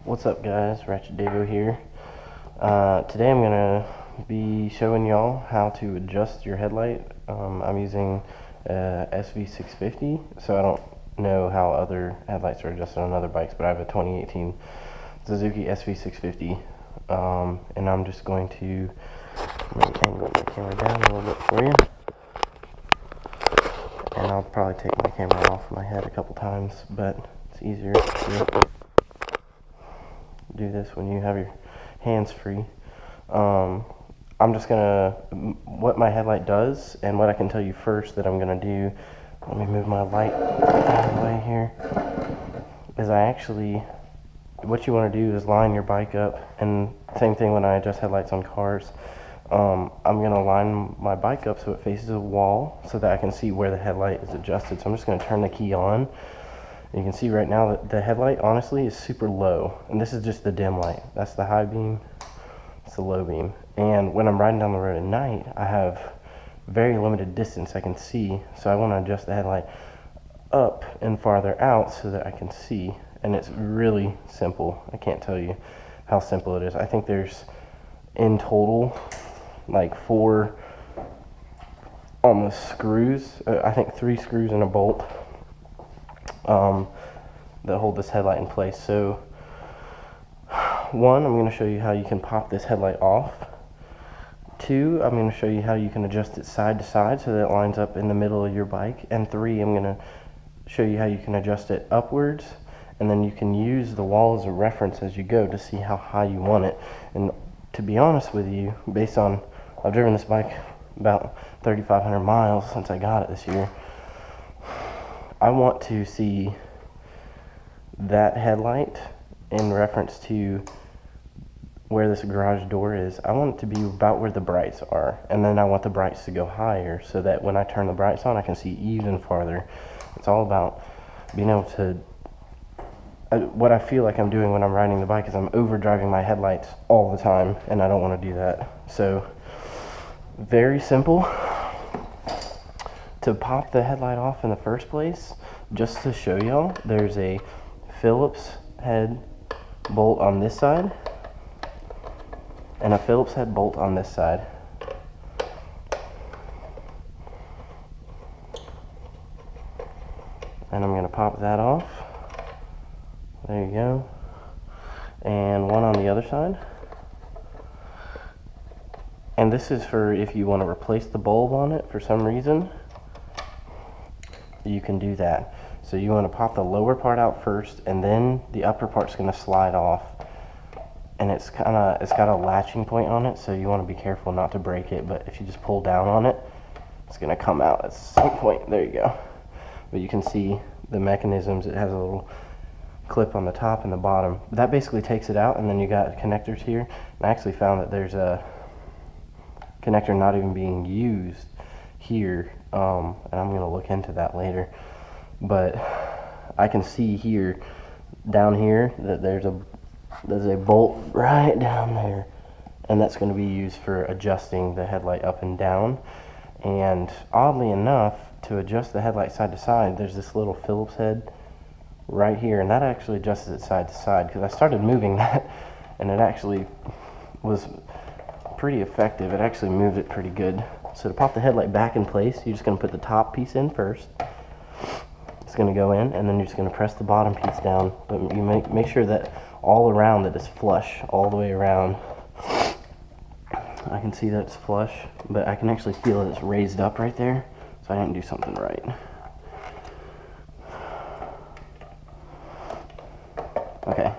What's up guys, Ratchet Dago here. Today I'm going to be showing y'all how to adjust your headlight. I'm using SV650, so I don't know how other headlights are adjusted on other bikes, but I have a 2018 Suzuki SV650, and I'm just going to angle my camera down a little bit for you, and I'll probably take my camera off my head a couple times, but it's easier to do this when you have your hands free. I'm just gonna, what my headlight does and what I can tell you first that I'm gonna do, let me move my light out of the way here, is what you want to do is line your bike up, and same thing when I adjust headlights on cars. I'm gonna line my bike up so it faces a wall so that I can see where the headlight is adjusted. So I'm just gonna turn the key on. You can see right now that the headlight honestly is super low, and this is just the dim light. That's the high beam, it's the low beam. And when I'm riding down the road at night, I have very limited distance I can see, so I want to adjust the headlight up and farther out so that I can see. And it's really simple. I can't tell you how simple it is. I think there's in total like 4 almost screws, I think 3 screws and a bolt that hold this headlight in place. So one, I'm going to show you how you can pop this headlight off. 2, I'm going to show you how you can adjust it side to side so that it lines up in the middle of your bike. And 3, I'm going to show you how you can adjust it upwards, and then you can use the wall as a reference as you go to see how high you want it. And to be honest with you, based on, I've driven this bike about 3,500 miles since I got it this year, I want to see that headlight in reference to where this garage door is. I want it to be about where the brights are, and then I want the brights to go higher so that when I turn the brights on I can see even farther. It's all about being able to, what I feel like I'm doing when I'm riding the bike is I'm overdriving my headlights all the time, and I don't want to do that. So very simple. To pop the headlight off in the first place, just to show y'all, there's a Phillips head bolt on this side and a Phillips head bolt on this side. And I'm going to pop that off. There you go. And one on the other side. And this is for if you want to replace the bulb on it for some reason, you can do that. So you want to pop the lower part out first, and then the upper part's going to slide off. And it's got a latching point on it, so you want to be careful not to break it, but if you just pull down on it, it's going to come out at some point. There you go. But you can see the mechanisms. It has a little clip on the top and the bottom. That basically takes it out, and then you got connectors here. And I actually found that there's a connector not even being used here, and I'm going to look into that later. But I can see here, down here, that there's a bolt right down there, and that's going to be used for adjusting the headlight up and down. And oddly enough, to adjust the headlight side to side, there's this little Phillips head right here, and that actually adjusts it side to side, because I started moving that and it actually was pretty effective. It actually moved it pretty good. So to pop the headlight back in place, you're just going to put the top piece in first. It's going to go in, and then you're just going to press the bottom piece down, but you make sure that all around it is flush, all the way around. I can see that it's flush, but I can actually feel that it's raised up right there, so I didn't do something right. Okay,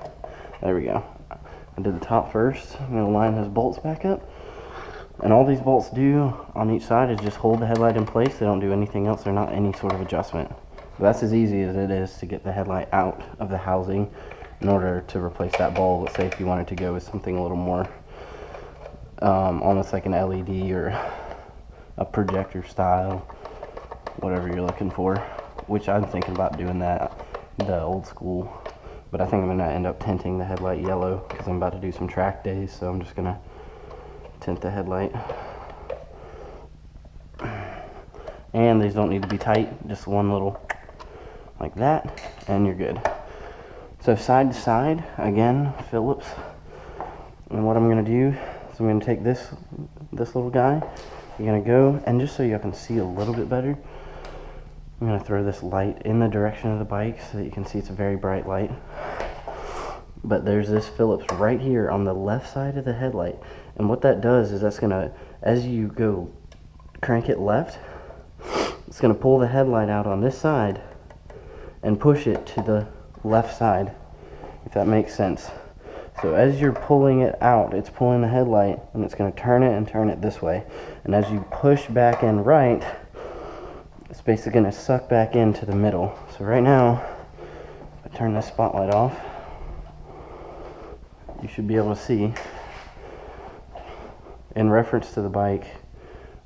there we go. I did the top first. I'm going to line those bolts back up, and all these bolts do on each side is just hold the headlight in place. They don't do anything else. They're not any sort of adjustment. But that's as easy as it is to get the headlight out of the housing in order to replace that bulb. Let's say if you wanted to go with something a little more almost like an LED or a projector style, whatever you're looking for, which I'm thinking about doing that the old school. But I think I'm going to end up tinting the headlight yellow because I'm about to do some track days, so I'm just going to tint the headlight. And these don't need to be tight, just one little like that, and you're good. So side to side, again, Phillips. And what I'm gonna do is I'm gonna take this little guy. I'm gonna go, and just so you can see a little bit better, I'm gonna throw this light in the direction of the bike so that you can see it's a very bright light. But there's this Phillips right here on the left side of the headlight. And what that does is that's gonna, as you go crank it left, it's gonna pull the headlight out on this side and push it to the left side, if that makes sense. So as you're pulling it out, it's pulling the headlight, and it's gonna turn it and turn it this way. And as you push back in right, it's basically gonna suck back into the middle. So right now, if I turn this spotlight off, you should be able to see, in reference to the bike,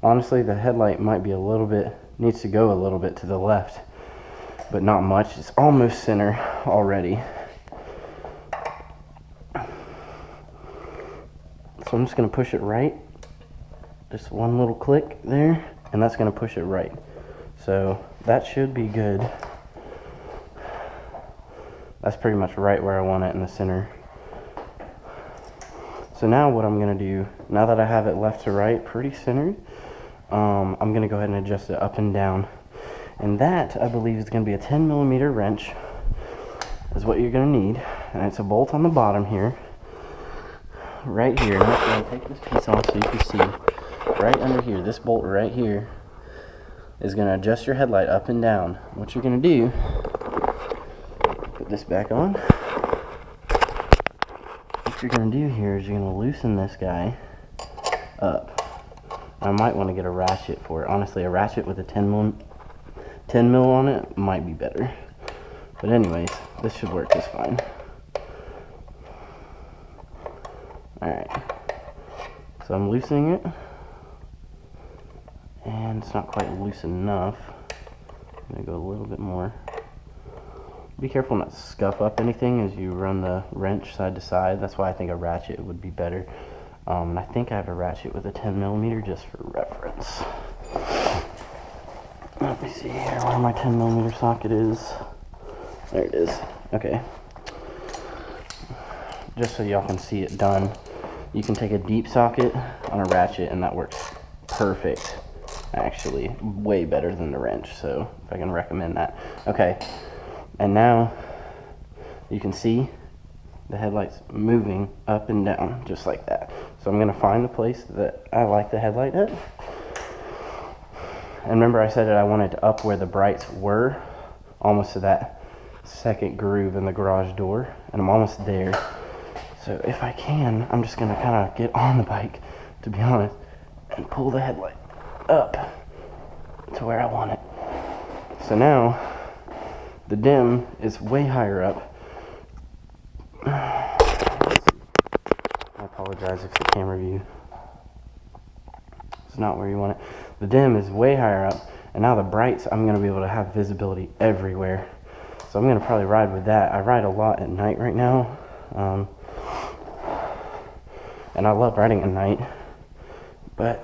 honestly the headlight might be a little bit, needs to go a little bit to the left, but not much. It's almost center already. So I'm just going to push it right, just one little click there, and that's going to push it right. So that should be good. That's pretty much right where I want it in the center. So now what I'm going to do, now that I have it left to right pretty centered, I'm going to go ahead and adjust it up and down. And that, I believe, is going to be a 10mm wrench, is what you're going to need. And it's a bolt on the bottom here, right here. And I'm going to take this piece off so you can see right under here. This bolt right here is going to adjust your headlight up and down. What you're going to do, put this back on. What you're going to do here is you're going to loosen this guy up. I might want to get a ratchet for it. Honestly, a ratchet with a 10 mil on it might be better. But anyways, this should work just fine. Alright. So I'm loosening it. And it's not quite loose enough. I'm going to go a little bit more. Be careful not to scuff up anything as you run the wrench side to side. That's why I think a ratchet would be better. And I think I have a ratchet with a 10mm just for reference. Let me see here where my 10mm socket is. There it is. Okay. Just so y'all can see it done, you can take a deep socket on a ratchet and that works perfect. Actually, way better than the wrench, so if I can recommend that. Okay, and now you can see the headlight's moving up and down just like that. So I'm going to find the place that I like the headlight at. And remember I said that I wanted to up where the brights were, almost to that second groove in the garage door, and I'm almost there. So if I can, I'm just going to kind of get on the bike, to be honest, and pull the headlight up to where I want it. So now the dim is way higher up. I apologize if the camera view is not where you want it. The dim is way higher up, and now the brights, I'm going to be able to have visibility everywhere. So I'm going to probably ride with that. I ride a lot at night right now, and I love riding at night, but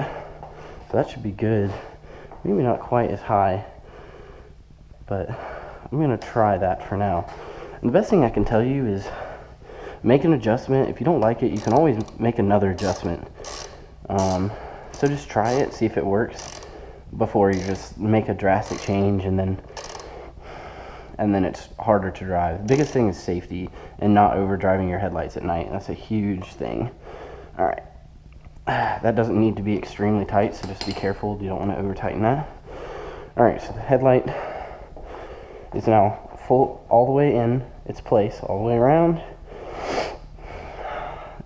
so that should be good. Maybe not quite as high, but I'm going to try that for now. And the best thing I can tell you is make an adjustment. If you don't like it, you can always make another adjustment. So just try it, see if it works before you just make a drastic change and then it's harder to drive. The biggest thing is safety and not overdriving your headlights at night. That's a huge thing. All right. That doesn't need to be extremely tight, so just be careful. You don't want to over tighten that. All right, so the headlight is now full all the way in its place, all the way around.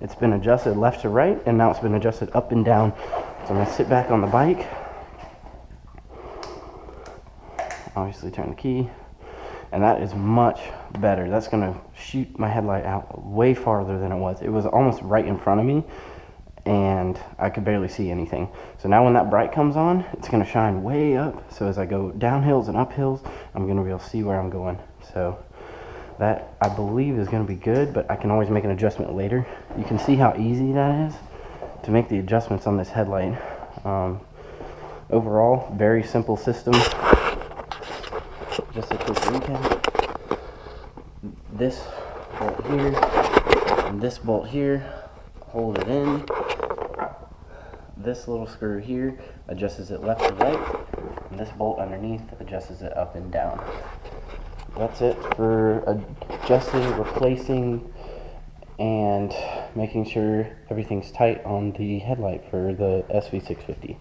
It's been adjusted left to right, and now it's been adjusted up and down. So I'm going to sit back on the bike, obviously turn the key, and that is much better. That's going to shoot my headlight out way farther than it was. It was almost right in front of me, and I could barely see anything. So now when that bright comes on, it's going to shine way up. So as I go down hills and up hills, I'm going to be able to see where I'm going. So that, I believe, is going to be good, but I can always make an adjustment later. You can see how easy that is to make the adjustments on this headlight. Overall, very simple system. Just a quick recap. This bolt here, and this bolt here, hold it in. This little screw here adjusts it left to right, and this bolt underneath adjusts it up and down. That's it for adjusting, replacing, and making sure everything's tight on the headlight for the SV650.